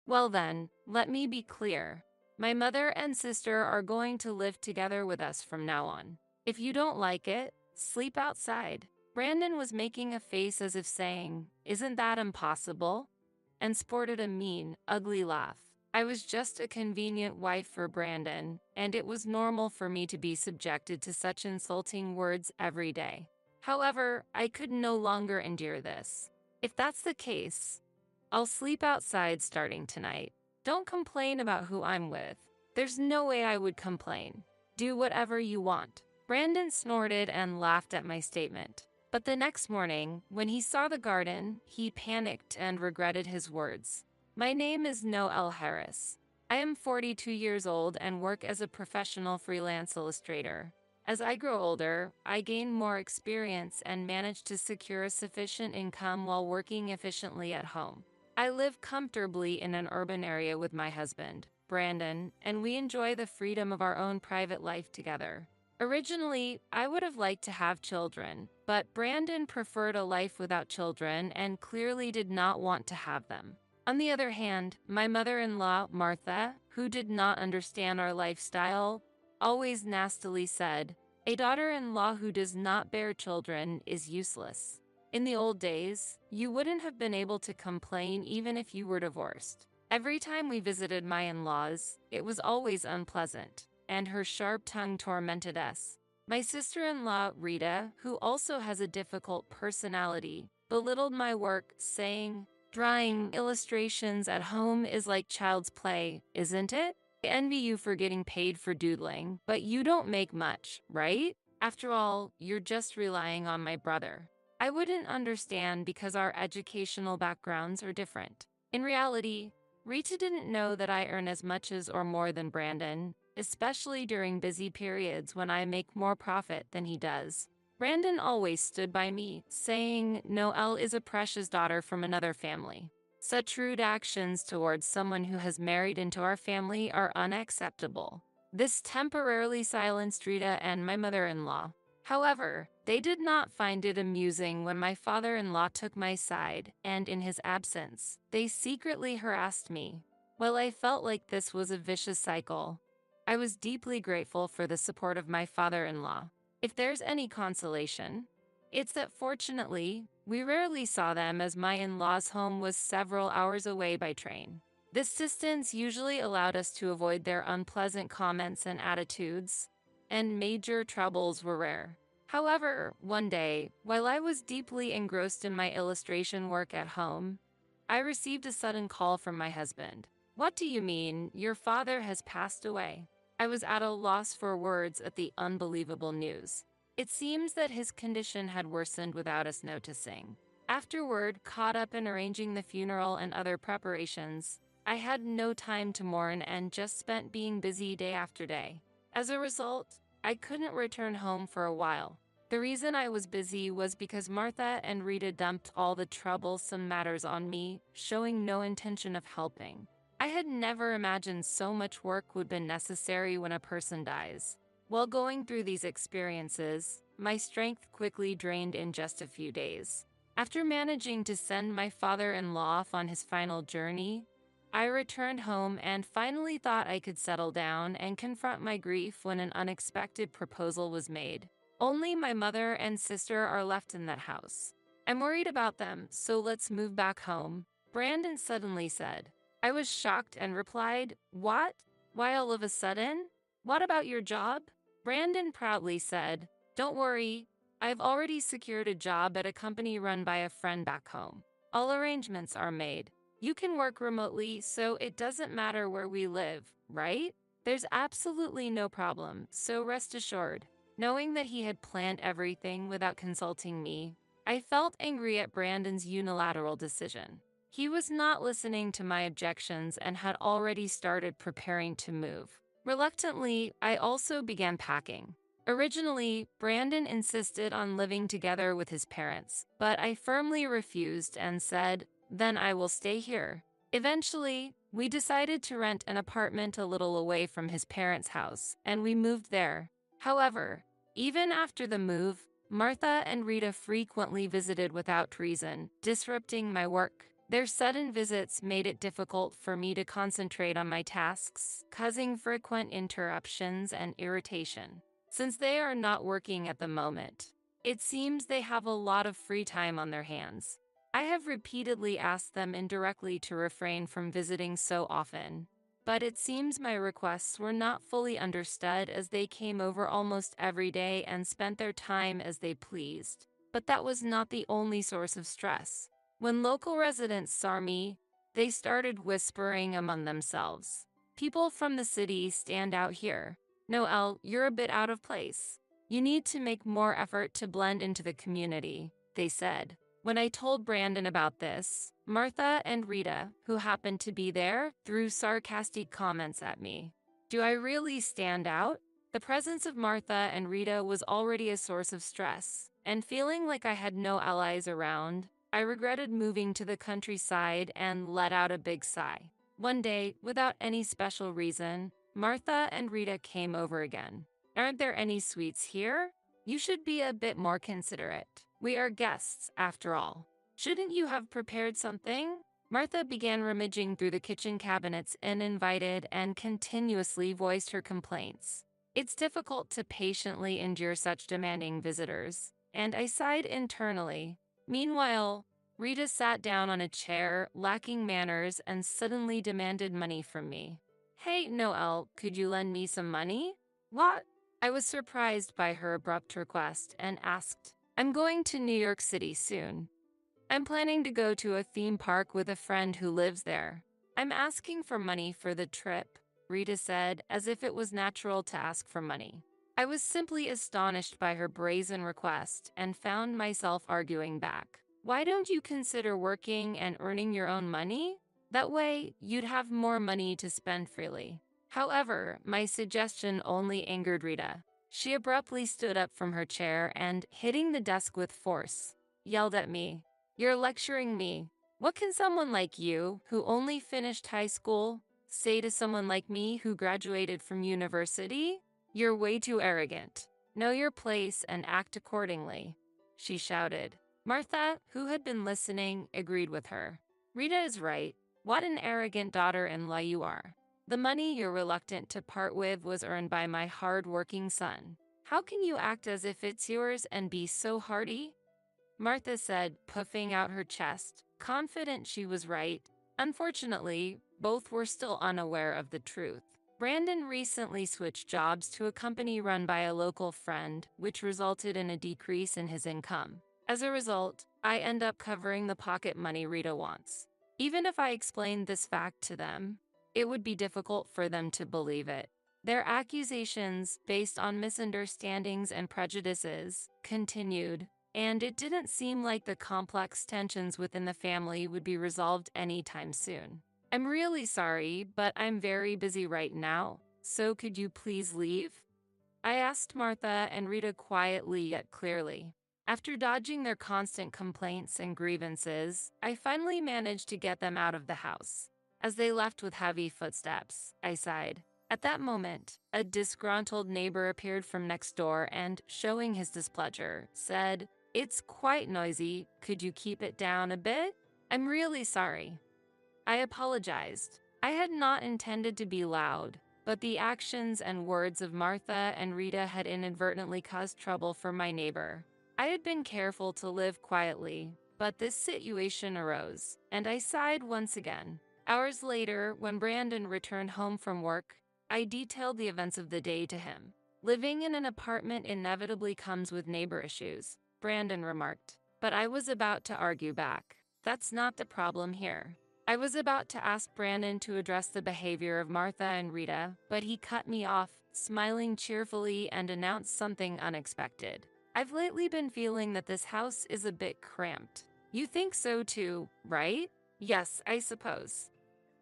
Well then, let me be clear. My mother and sister are going to live together with us from now on. If you don't like it, sleep outside." Brandon was making a face as if saying, "Isn't that impossible?" and sported a mean, ugly laugh. I was just a convenient wife for Brandon, and it was normal for me to be subjected to such insulting words every day. However, I could no longer endure this. "If that's the case, I'll sleep outside starting tonight. Don't complain about who I'm with." "There's no way I would complain. Do whatever you want." Brandon snorted and laughed at my statement. But the next morning, when he saw the garden, he panicked and regretted his words. "My name is Noel Harris. I am 42 years old and work as a professional freelance illustrator. As I grow older, I gain more experience and manage to secure a sufficient income while working efficiently at home. I live comfortably in an urban area with my husband, Brandon, and we enjoy the freedom of our own private life together. Originally, I would have liked to have children, but Brandon preferred a life without children and clearly did not want to have them. On the other hand, my mother-in-law, Martha, who did not understand our lifestyle, always nastily said, 'A daughter-in-law who does not bear children is useless.' In the old days, you wouldn't have been able to complain even if you were divorced. Every time we visited my in-laws, it was always unpleasant, and her sharp tongue tormented us. My sister-in-law, Rita, who also has a difficult personality, belittled my work, saying, 'Drawing illustrations at home is like child's play, isn't it? I envy you for getting paid for doodling, but you don't make much, right? After all, you're just relying on my brother.' I wouldn't understand because our educational backgrounds are different. In reality, Rita didn't know that I earn as much as or more than Brandon, especially during busy periods when I make more profit than he does. Brandon always stood by me, saying Noelle is a precious daughter from another family. Such rude actions towards someone who has married into our family are unacceptable. This temporarily silenced Rita and my mother-in-law. However, they did not find it amusing when my father-in-law took my side, and in his absence, they secretly harassed me. While I felt like this was a vicious cycle, I was deeply grateful for the support of my father-in-law. If there's any consolation, it's that fortunately, we rarely saw them as my in-laws' home was several hours away by train. This distance usually allowed us to avoid their unpleasant comments and attitudes, and major troubles were rare. However, one day, while I was deeply engrossed in my illustration work at home, I received a sudden call from my husband. "What do you mean, your father has passed away?" I was at a loss for words at the unbelievable news. It seems that his condition had worsened without us noticing. Afterward, caught up in arranging the funeral and other preparations, I had no time to mourn and just spent being busy day after day. As a result, I couldn't return home for a while. The reason I was busy was because Martha and Rita dumped all the troublesome matters on me, showing no intention of helping. I had never imagined so much work would be necessary when a person dies. While going through these experiences, my strength quickly drained in just a few days. After managing to send my father-in-law off on his final journey, I returned home and finally thought I could settle down and confront my grief when an unexpected proposal was made. "Only my mother and sister are left in that house. I'm worried about them, so let's move back home," Brandon suddenly said. I was shocked and replied, "What? Why all of a sudden? What about your job?" Brandon proudly said, "Don't worry, I've already secured a job at a company run by a friend back home. All arrangements are made. You can work remotely, so it doesn't matter where we live, right? There's absolutely no problem, so rest assured." Knowing that he had planned everything without consulting me, I felt angry at Brandon's unilateral decision. He was not listening to my objections and had already started preparing to move. Reluctantly, I also began packing. Originally, Brandon insisted on living together with his parents, but I firmly refused and said, "Then I will stay here." Eventually, we decided to rent an apartment a little away from his parents' house, and we moved there. However, even after the move, Martha and Rita frequently visited without reason, disrupting my work. Their sudden visits made it difficult for me to concentrate on my tasks, causing frequent interruptions and irritation. Since they are not working at the moment, it seems they have a lot of free time on their hands. I have repeatedly asked them indirectly to refrain from visiting so often, but it seems my requests were not fully understood as they came over almost every day and spent their time as they pleased. But that was not the only source of stress. When local residents saw me, they started whispering among themselves. "People from the city stand out here. Noelle, you're a bit out of place. You need to make more effort to blend into the community," they said. When I told Brandon about this, Martha and Rita, who happened to be there, threw sarcastic comments at me. Do I really stand out? The presence of Martha and Rita was already a source of stress, and feeling like I had no allies around, I regretted moving to the countryside and let out a big sigh. One day, without any special reason, Martha and Rita came over again. "Aren't there any sweets here? You should be a bit more considerate. We are guests, after all. Shouldn't you have prepared something?" Martha began rummaging through the kitchen cabinets uninvited and continuously voiced her complaints. It's difficult to patiently endure such demanding visitors, and I sighed internally. Meanwhile, Rita sat down on a chair, lacking manners, and suddenly demanded money from me. "Hey, Noelle, could you lend me some money?" "What?" I was surprised by her abrupt request and asked, "I'm going to New York City soon. I'm planning to go to a theme park with a friend who lives there. I'm asking for money for the trip," Rita said, as if it was natural to ask for money. I was simply astonished by her brazen request and found myself arguing back. "Why don't you consider working and earning your own money? That way, you'd have more money to spend freely." However, my suggestion only angered Rita. She abruptly stood up from her chair and, hitting the desk with force, yelled at me, "You're lecturing me. What can someone like you, who only finished high school, say to someone like me who graduated from university? You're way too arrogant. Know your place and act accordingly," she shouted. Martha, who had been listening, agreed with her. "Rita is right. What an arrogant daughter-in-law you are. The money you're reluctant to part with was earned by my hard-working son. How can you act as if it's yours and be so hardy?" Martha said, puffing out her chest, confident she was right. Unfortunately, both were still unaware of the truth. Brandon recently switched jobs to a company run by a local friend, which resulted in a decrease in his income. As a result, I end up covering the pocket money Rita wants. Even if I explained this fact to them, it would be difficult for them to believe it. Their accusations, based on misunderstandings and prejudices, continued, and it didn't seem like the complex tensions within the family would be resolved anytime soon. "I'm really sorry, but I'm very busy right now, so could you please leave?" I asked Martha and Rita quietly yet clearly. After dodging their constant complaints and grievances, I finally managed to get them out of the house. As they left with heavy footsteps, I sighed. At that moment, a disgruntled neighbor appeared from next door and, showing his displeasure, said, "It's quite noisy. Could you keep it down a bit?" "I'm really sorry." I apologized. I had not intended to be loud, but the actions and words of Martha and Rita had inadvertently caused trouble for my neighbor. I had been careful to live quietly, but this situation arose, and I sighed once again. Hours later, when Brandon returned home from work, I detailed the events of the day to him. "Living in an apartment inevitably comes with neighbor issues," Brandon remarked. But I was about to argue back. "That's not the problem here." I was about to ask Brandon to address the behavior of Martha and Rita, but he cut me off, smiling cheerfully, and announced something unexpected. "I've lately been feeling that this house is a bit cramped. You think so too, right?" "Yes, I suppose,"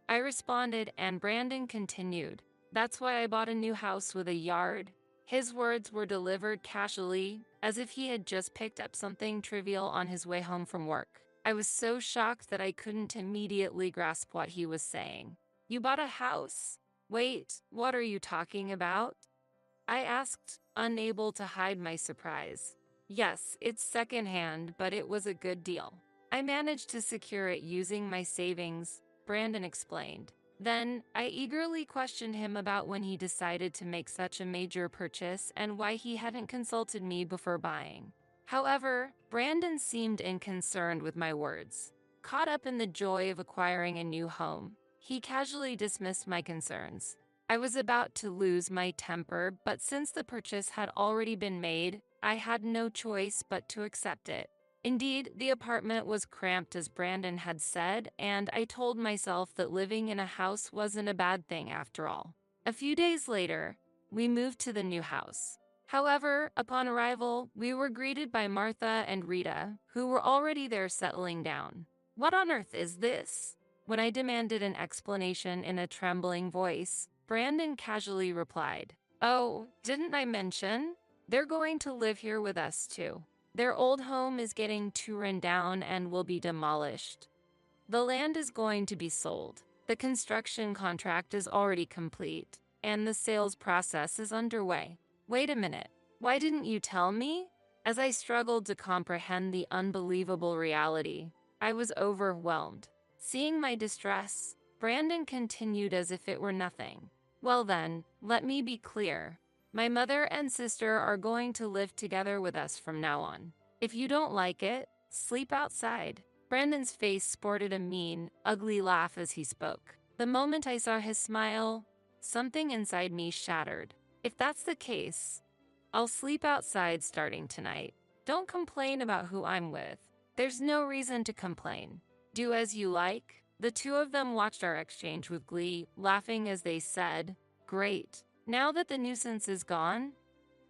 I responded, and Brandon continued. "That's why I bought a new house with a yard." His words were delivered casually, as if he had just picked up something trivial on his way home from work. I was so shocked that I couldn't immediately grasp what he was saying. "You bought a house? Wait, what are you talking about?" I asked, unable to hide my surprise. "Yes, it's secondhand, but it was a good deal. I managed to secure it using my savings, Brandon explained. Then, I eagerly questioned him about when he decided to make such a major purchase and why he hadn't consulted me before buying. However, Brandon seemed unconcerned with my words. Caught up in the joy of acquiring a new home, he casually dismissed my concerns. I was about to lose my temper, but since the purchase had already been made, I had no choice but to accept it. Indeed, the apartment was cramped as Brandon had said, and I told myself that living in a house wasn't a bad thing after all. A few days later, we moved to the new house. However, upon arrival, we were greeted by Martha and Rita, who were already there settling down. "What on earth is this?" When I demanded an explanation in a trembling voice, Brandon casually replied, "Oh, didn't I mention? They're going to live here with us too. Their old home is getting too run down and will be demolished. The land is going to be sold. The construction contract is already complete, and the sales process is underway." Wait a minute. Why didn't you tell me? As I struggled to comprehend the unbelievable reality, I was overwhelmed. Seeing my distress, Brandon continued as if it were nothing. "Well then, let me be clear. My mother and sister are going to live together with us from now on. If you don't like it, sleep outside." Brandon's face sported a mean, ugly laugh as he spoke. The moment I saw his smile, something inside me shattered. "If that's the case, I'll sleep outside starting tonight. Don't complain about who I'm with. There's no reason to complain. Do as you like." The two of them watched our exchange with glee, laughing as they said, "Great. Now that the nuisance is gone,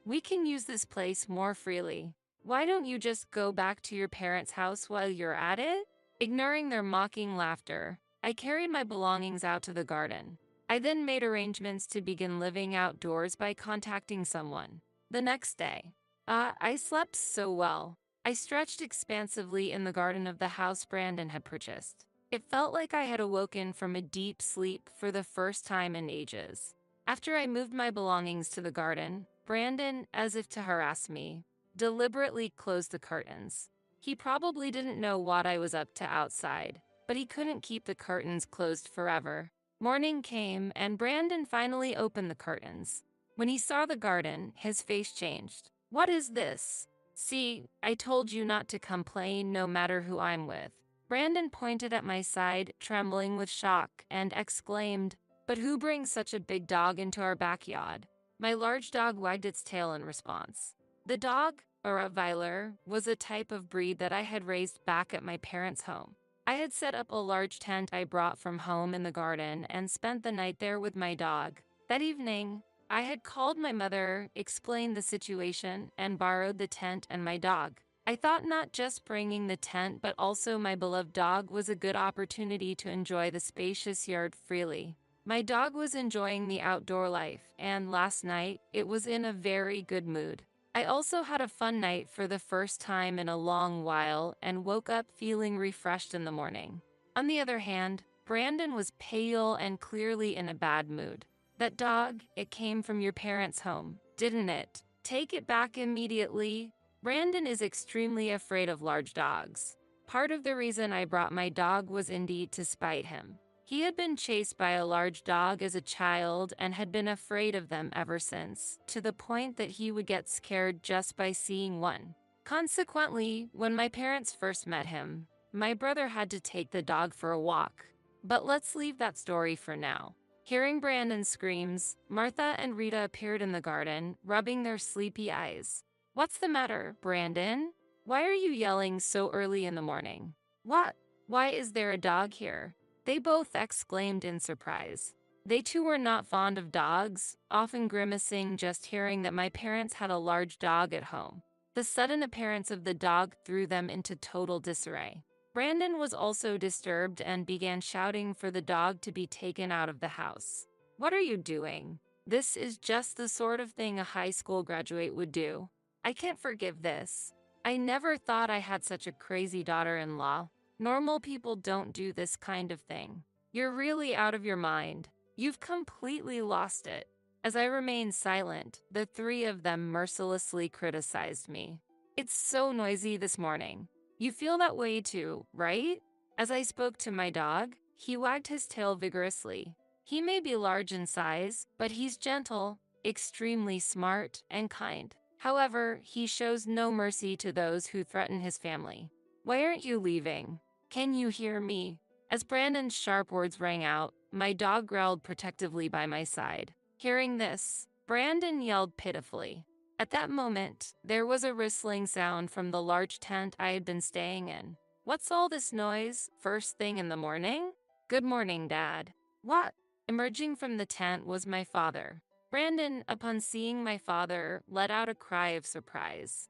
we can use this place more freely. Why don't you just go back to your parents' house while you're at it?" Ignoring their mocking laughter, I carried my belongings out to the garden. I then made arrangements to begin living outdoors by contacting someone. The next day, I slept so well. I stretched expansively in the garden of the house Brandon had purchased. It felt like I had awoken from a deep sleep for the first time in ages. After I moved my belongings to the garden, Brandon, as if to harass me, deliberately closed the curtains. He probably didn't know what I was up to outside, but he couldn't keep the curtains closed forever. Morning came, and Brandon finally opened the curtains. When he saw the garden, his face changed. "What is this? See, I told you not to complain no matter who I'm with." Brandon pointed at my side, trembling with shock, and exclaimed, "But who brings such a big dog into our backyard?" My large dog wagged its tail in response. The dog, a Rottweiler, was a type of breed that I had raised back at my parents' home. I had set up a large tent I brought from home in the garden and spent the night there with my dog. That evening, I had called my mother, explained the situation, and borrowed the tent and my dog. I thought not just bringing the tent but also my beloved dog was a good opportunity to enjoy the spacious yard freely. My dog was enjoying the outdoor life, and last night, it was in a very good mood. I also had a fun night for the first time in a long while and woke up feeling refreshed in the morning. On the other hand, Brandon was pale and clearly in a bad mood. "That dog, it came from your parents' home, didn't it? Take it back immediately." Brandon is extremely afraid of large dogs. Part of the reason I brought my dog was indeed to spite him. He had been chased by a large dog as a child and had been afraid of them ever since, to the point that he would get scared just by seeing one. Consequently, when my parents first met him, my brother had to take the dog for a walk. But let's leave that story for now. Hearing Brandon's screams, Martha and Rita appeared in the garden, rubbing their sleepy eyes. "What's the matter, Brandon? Why are you yelling so early in the morning? What? Why is there a dog here?" They both exclaimed in surprise. They too were not fond of dogs, often grimacing just hearing that my parents had a large dog at home. The sudden appearance of the dog threw them into total disarray. Brandon was also disturbed and began shouting for the dog to be taken out of the house. "What are you doing? This is just the sort of thing a high school graduate would do. I can't forgive this. I never thought I had such a crazy daughter-in-law. Normal people don't do this kind of thing. You're really out of your mind. You've completely lost it." As I remained silent, the three of them mercilessly criticized me. "It's so noisy this morning. You feel that way too, right? As I spoke to my dog, he wagged his tail vigorously. He may be large in size, but he's gentle, extremely smart, and kind. However, he shows no mercy to those who threaten his family. Why aren't you leaving? Can you hear me? As Brandon's sharp words rang out, my dog growled protectively by my side. Hearing this, Brandon yelled pitifully. At that moment, there was a rustling sound from the large tent I had been staying in. What's all this noise, first thing in the morning? Good morning, Dad. What? Emerging from the tent was my father. Brandon, upon seeing my father, let out a cry of surprise.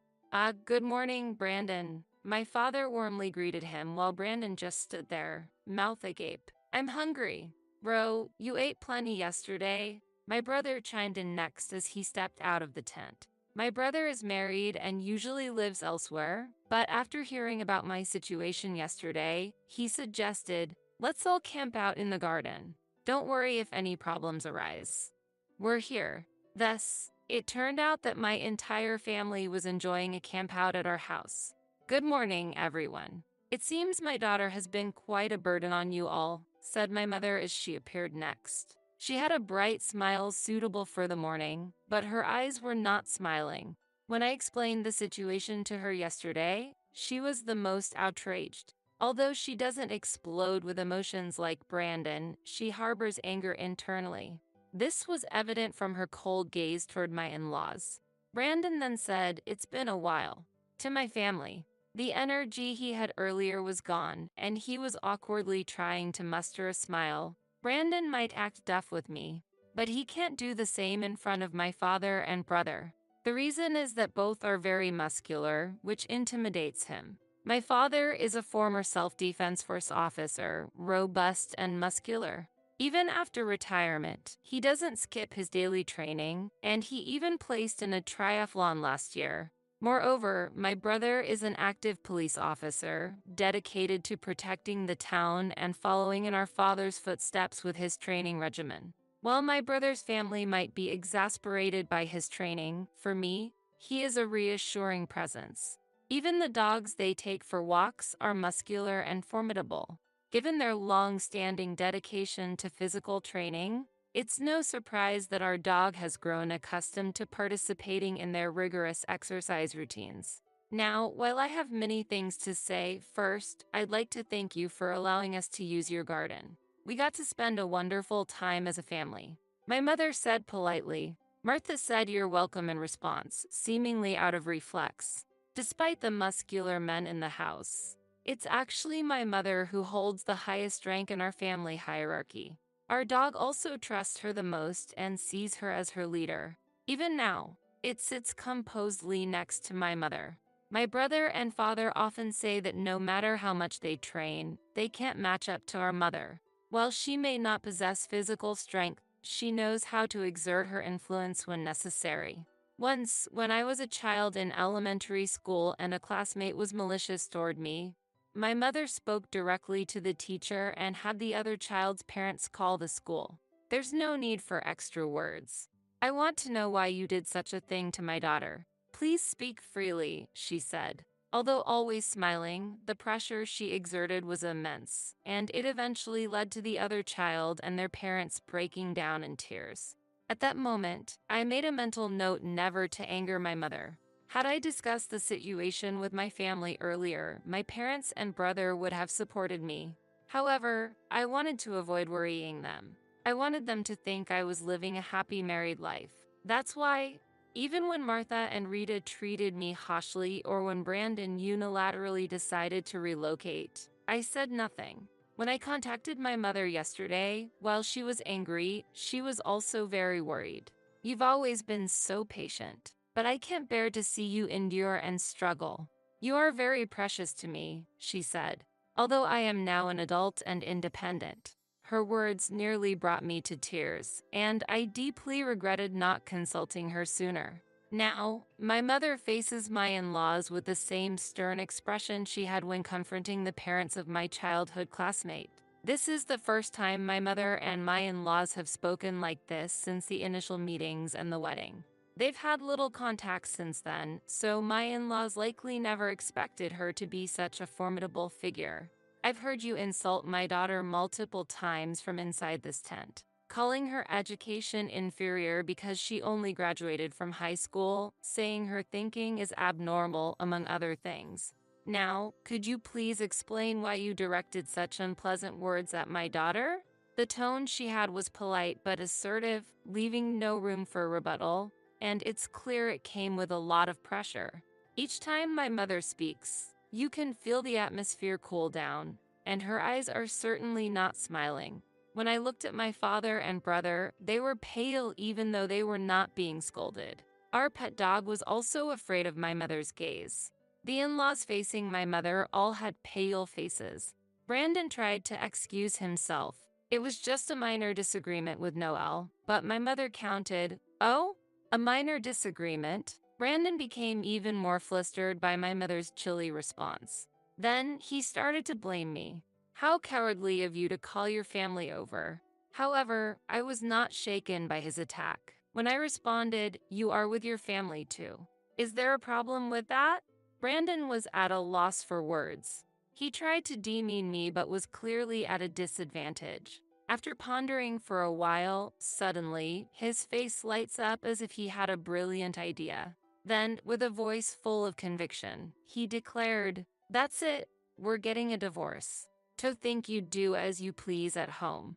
Good morning, Brandon. My father warmly greeted him while Brandon just stood there, mouth agape. I'm hungry. Bro, you ate plenty yesterday. My brother chimed in next as he stepped out of the tent. My brother is married and usually lives elsewhere, but after hearing about my situation yesterday, he suggested, let's all camp out in the garden. Don't worry if any problems arise. We're here. Thus, it turned out that my entire family was enjoying a camp out at our house. Good morning, everyone. It seems my daughter has been quite a burden on you all, said my mother as she appeared next. She had a bright smile suitable for the morning, but her eyes were not smiling. When I explained the situation to her yesterday, she was the most outraged. Although she doesn't explode with emotions like Brandon, she harbors anger internally. This was evident from her cold gaze toward my in-laws. Brandon then said, "It's been a while." To my family, the energy he had earlier was gone, and he was awkwardly trying to muster a smile. Brandon might act tough with me, but he can't do the same in front of my father and brother. The reason is that both are very muscular, which intimidates him. My father is a former self-defense force officer, robust and muscular. Even after retirement, he doesn't skip his daily training, and he even placed in a triathlon last year. Moreover, my brother is an active police officer, dedicated to protecting the town and following in our father's footsteps with his training regimen. While my brother's family might be exasperated by his training, for me, he is a reassuring presence. Even the dogs they take for walks are muscular and formidable. Given their long-standing dedication to physical training, it's no surprise that our dog has grown accustomed to participating in their rigorous exercise routines. Now, while I have many things to say, first, I'd like to thank you for allowing us to use your garden. We got to spend a wonderful time as a family. My mother said politely. Martha said you're welcome in response, seemingly out of reflex. Despite the muscular men in the house, it's actually my mother who holds the highest rank in our family hierarchy. Our dog also trusts her the most and sees her as her leader. Even now, it sits composedly next to my mother. My brother and father often say that no matter how much they train, they can't match up to our mother. While she may not possess physical strength, she knows how to exert her influence when necessary. Once, when I was a child in elementary school and a classmate was malicious toward me, my mother spoke directly to the teacher and had the other child's parents call the school. There's no need for extra words. I want to know why you did such a thing to my daughter. Please speak freely, she said. Although always smiling, the pressure she exerted was immense, and it eventually led to the other child and their parents breaking down in tears. At that moment, I made a mental note never to anger my mother. Had I discussed the situation with my family earlier, my parents and brother would have supported me. However, I wanted to avoid worrying them. I wanted them to think I was living a happy married life. That's why, even when Martha and Rita treated me harshly or when Brandon unilaterally decided to relocate, I said nothing. When I contacted my mother yesterday, while she was angry, she was also very worried. You've always been so patient. But I can't bear to see you endure and struggle. You are very precious to me, she said, although I am now an adult and independent. Her words nearly brought me to tears, and I deeply regretted not consulting her sooner. Now, my mother faces my in-laws with the same stern expression she had when confronting the parents of my childhood classmate. This is the first time my mother and my in-laws have spoken like this since the initial meetings and the wedding. They've had little contact since then, so my in-laws likely never expected her to be such a formidable figure. I've heard you insult my daughter multiple times from inside this tent, calling her education inferior because she only graduated from high school, saying her thinking is abnormal, among other things. Now, could you please explain why you directed such unpleasant words at my daughter? The tone she had was polite but assertive, leaving no room for rebuttal, and it's clear it came with a lot of pressure. Each time my mother speaks, you can feel the atmosphere cool down, and her eyes are certainly not smiling. When I looked at my father and brother, they were pale even though they were not being scolded. Our pet dog was also afraid of my mother's gaze. The in-laws facing my mother all had pale faces. Brandon tried to excuse himself. It was just a minor disagreement with Noel, but my mother counted. Oh, a minor disagreement? Brandon became even more flustered by my mother's chilly response. Then he started to blame me. How cowardly of you to call your family over. However, I was not shaken by his attack. When I responded, "You are with your family too. Is there a problem with that?" Brandon was at a loss for words. He tried to demean me but was clearly at a disadvantage. After pondering for a while, suddenly, his face lights up as if he had a brilliant idea. Then, with a voice full of conviction, he declared, "That's it, we're getting a divorce. To think you'd do as you please at home."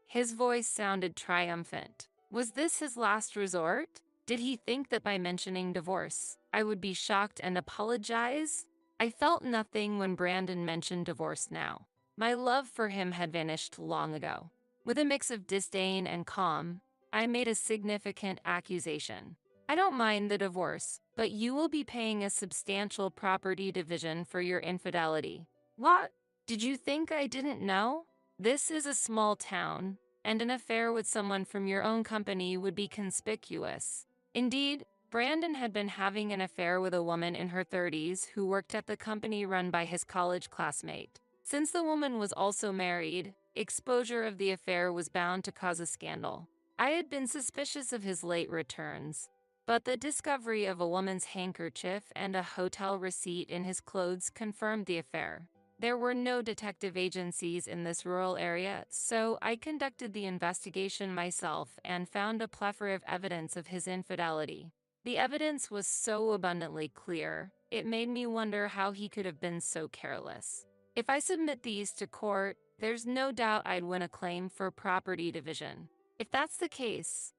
His voice sounded triumphant. Was this his last resort? Did he think that by mentioning divorce, I would be shocked and apologize? I felt nothing when Brandon mentioned divorce now. My love for him had vanished long ago. With a mix of disdain and calm, I made a significant accusation. "I don't mind the divorce, but you will be paying a substantial property division for your infidelity." What? Did you think I didn't know? This is a small town, and an affair with someone from your own company would be conspicuous. Indeed, Brandon had been having an affair with a woman in her 30s who worked at the company run by his college classmate. Since the woman was also married, exposure of the affair was bound to cause a scandal. I had been suspicious of his late returns, but the discovery of a woman's handkerchief and a hotel receipt in his clothes confirmed the affair. There were no detective agencies in this rural area, so I conducted the investigation myself and found a plethora of evidence of his infidelity. The evidence was so abundantly clear, it made me wonder how he could have been so careless. If I submit these to court, there's no doubt I'd win a claim for property division. If that's the case,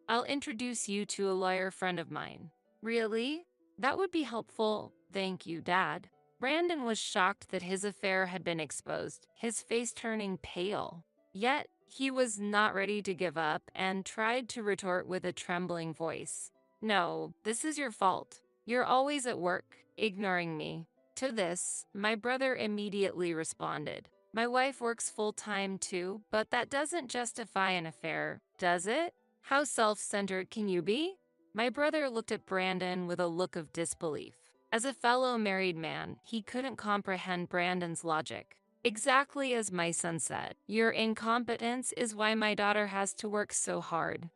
I'll introduce you to a lawyer friend of mine. Really? That would be helpful. Thank you, Dad. Brandon was shocked that his affair had been exposed, his face turning pale. Yet, he was not ready to give up and tried to retort with a trembling voice. "No, this is your fault. You're always at work, ignoring me." To this, my brother immediately responded, "My wife works full-time too, but that doesn't justify an affair, does it? How self-centered can you be?" My brother looked at Brandon with a look of disbelief. As a fellow married man, he couldn't comprehend Brandon's logic. "Exactly as my son said, your incompetence is why my daughter has to work so hard.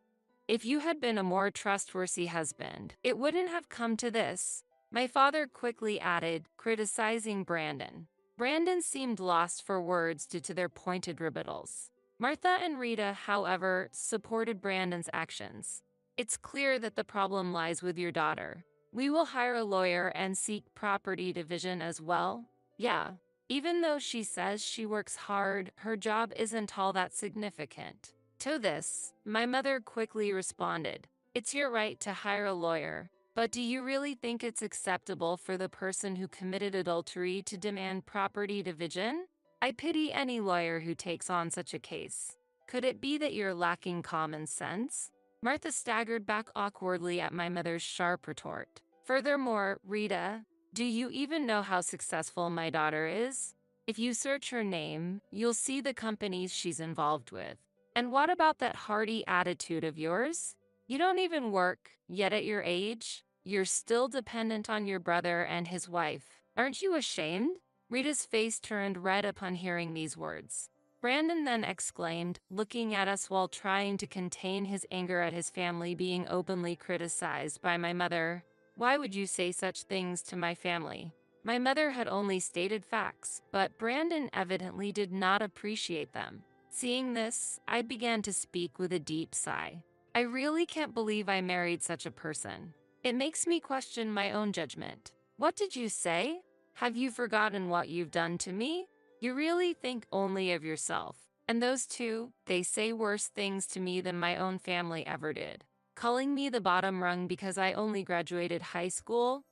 If you had been a more trustworthy husband, it wouldn't have come to this," my father quickly added, criticizing Brandon. Brandon seemed lost for words due to their pointed rebuttals. Martha and Rita, however, supported Brandon's actions. "It's clear that the problem lies with your daughter. We will hire a lawyer and seek property division as well." Yeah, even though she says she works hard, her job isn't all that significant. To this, my mother quickly responded, "It's your right to hire a lawyer, but do you really think it's acceptable for the person who committed adultery to demand property division? I pity any lawyer who takes on such a case. Could it be that you're lacking common sense?" Martha staggered back awkwardly at my mother's sharp retort. "Furthermore, Rita, do you even know how successful my daughter is? If you search her name, you'll see the companies she's involved with. And what about that hearty attitude of yours? You don't even work, yet at your age, you're still dependent on your brother and his wife. Aren't you ashamed?" Rita's face turned red upon hearing these words. Brandon then exclaimed, looking at us while trying to contain his anger at his family being openly criticized by my mother. Why would you say such things to my family? My mother had only stated facts, but Brandon evidently did not appreciate them. Seeing this, I began to speak with a deep sigh. I really can't believe I married such a person. It makes me question my own judgment. What did you say? Have you forgotten what you've done to me? You really think only of yourself. And those two, they say worse things to me than my own family ever did. Calling me the bottom rung because I only graduated high school?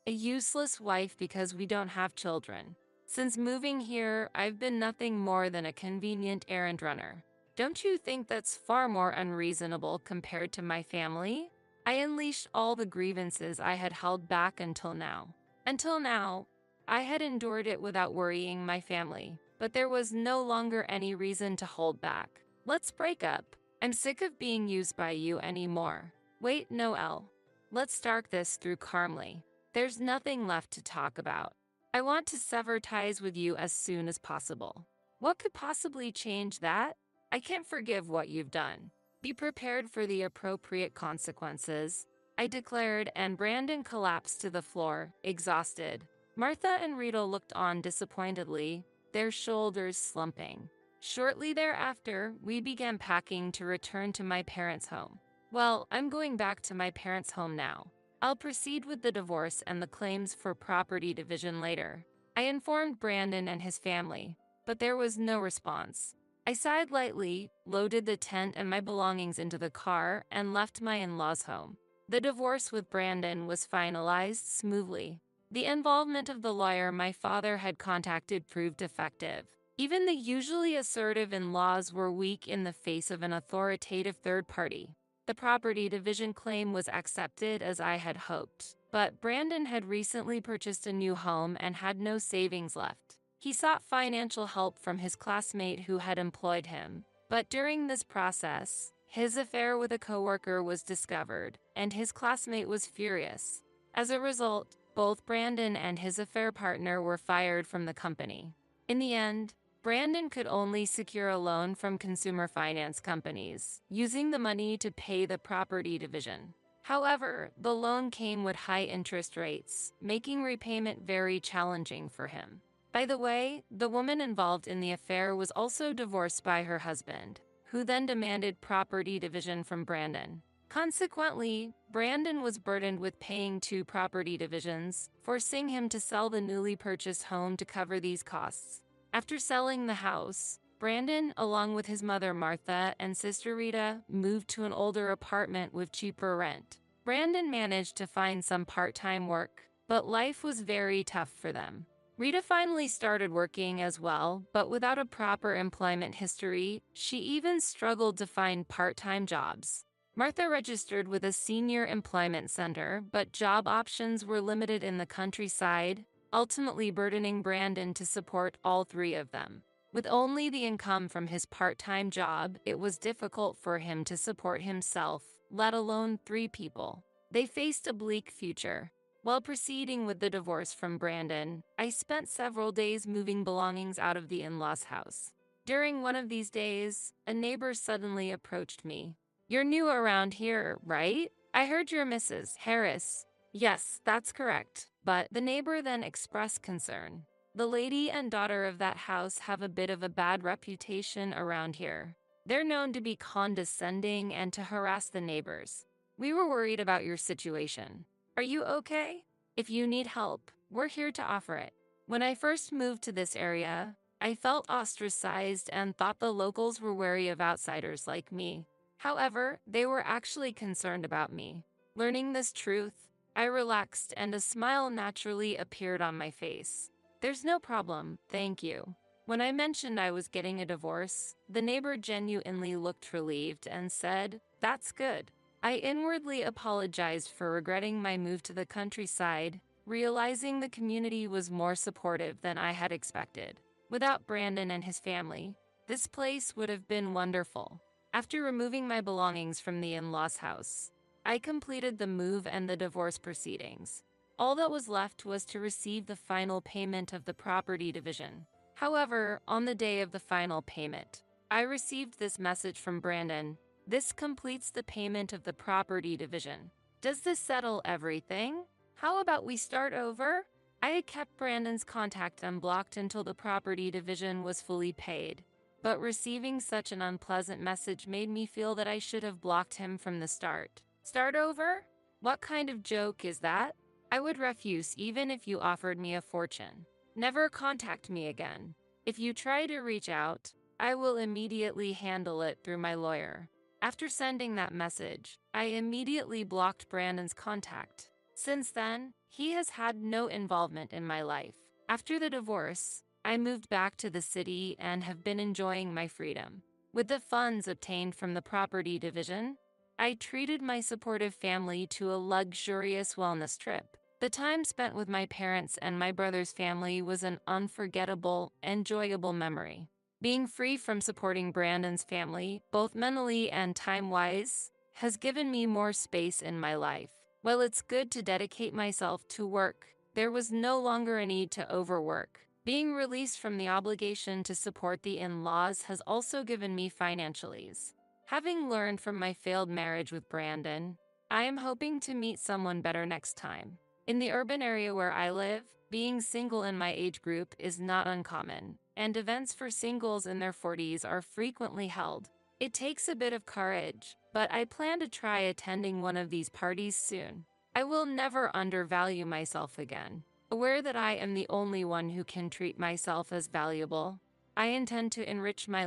A useless wife because we don't have children. Since moving here, I've been nothing more than a convenient errand runner. Don't you think that's far more unreasonable compared to my family? I unleashed all the grievances I had held back until now. Until now, I had endured it without worrying my family, but there was no longer any reason to hold back. Let's break up. I'm sick of being used by you anymore. Wait, Noel. Let's start this through calmly. There's nothing left to talk about. I want to sever ties with you as soon as possible. What could possibly change that? I can't forgive what you've done. Be prepared for the appropriate consequences, I declared, and Brandon collapsed to the floor, exhausted. Martha and Rita looked on disappointedly, their shoulders slumping. Shortly thereafter, we began packing to return to my parents' home. Well, I'm going back to my parents' home now. I'll proceed with the divorce and the claims for property division later. I informed Brandon and his family, but there was no response. I sighed lightly, loaded the tent and my belongings into the car, and left my in-laws' home. The divorce with Brandon was finalized smoothly. The involvement of the lawyer my father had contacted proved effective. Even the usually assertive in-laws were weak in the face of an authoritative third party. The property division claim was accepted as I had hoped, but Brandon had recently purchased a new home and had no savings left. He sought financial help from his classmate who had employed him, but during this process, his affair with a coworker was discovered, and his classmate was furious. As a result, both Brandon and his affair partner were fired from the company. In the end, Brandon could only secure a loan from consumer finance companies, using the money to pay the property division. However, the loan came with high interest rates, making repayment very challenging for him. By the way, the woman involved in the affair was also divorced by her husband, who then demanded property division from Brandon. Consequently, Brandon was burdened with paying 2 property divisions, forcing him to sell the newly purchased home to cover these costs. After selling the house, Brandon, along with his mother Martha and sister Rita, moved to an older apartment with cheaper rent. Brandon managed to find some part-time work, but life was very tough for them. Rita finally started working as well, but without a proper employment history, she even struggled to find part-time jobs. Martha registered with a senior employment center, but job options were limited in the countryside, ultimately burdening Brandon to support all 3 of them. With only the income from his part-time job, it was difficult for him to support himself, let alone 3 people. They faced a bleak future. While proceeding with the divorce from Brandon, I spent several days moving belongings out of the in-laws' house. During one of these days, a neighbor suddenly approached me. "You're new around here, right? I heard you're Mrs. Harris." "Yes, that's correct." But the neighbor then expressed concern. "The lady and daughter of that house have a bit of a bad reputation around here. They're known to be condescending and to harass the neighbors. We were worried about your situation. Are you okay? If you need help, we're here to offer it." When I first moved to this area, I felt ostracized and thought the locals were wary of outsiders like me. However, they were actually concerned about me. Learning this truth, I relaxed and a smile naturally appeared on my face. "There's no problem, thank you." When I mentioned I was getting a divorce, the neighbor genuinely looked relieved and said, "That's good." I inwardly apologized for regretting my move to the countryside, realizing the community was more supportive than I had expected. Without Brandon and his family, this place would have been wonderful. After removing my belongings from the in-laws' house, I completed the move and the divorce proceedings. All that was left was to receive the final payment of the property division. However, on the day of the final payment, I received this message from Brandon. This completes the payment of the property division. Does this settle everything? How about we start over? I had kept Brandon's contact unblocked until the property division was fully paid, but receiving such an unpleasant message made me feel that I should have blocked him from the start. Start over? What kind of joke is that? I would refuse even if you offered me a fortune. Never contact me again. If you try to reach out, I will immediately handle it through my lawyer. After sending that message, I immediately blocked Brandon's contact. Since then, he has had no involvement in my life. After the divorce, I moved back to the city and have been enjoying my freedom. With the funds obtained from the property division, I treated my supportive family to a luxurious wellness trip. The time spent with my parents and my brother's family was an unforgettable, enjoyable memory. Being free from supporting Brandon's family, both mentally and time-wise, has given me more space in my life. While it's good to dedicate myself to work, there was no longer a need to overwork. Being released from the obligation to support the in-laws has also given me financial ease. Having learned from my failed marriage with Brandon, I am hoping to meet someone better next time. In the urban area where I live, being single in my age group is not uncommon, and events for singles in their 40s are frequently held. It takes a bit of courage, but I plan to try attending one of these parties soon. I will never undervalue myself again. Aware that I am the only one who can treat myself as valuable, I intend to enrich my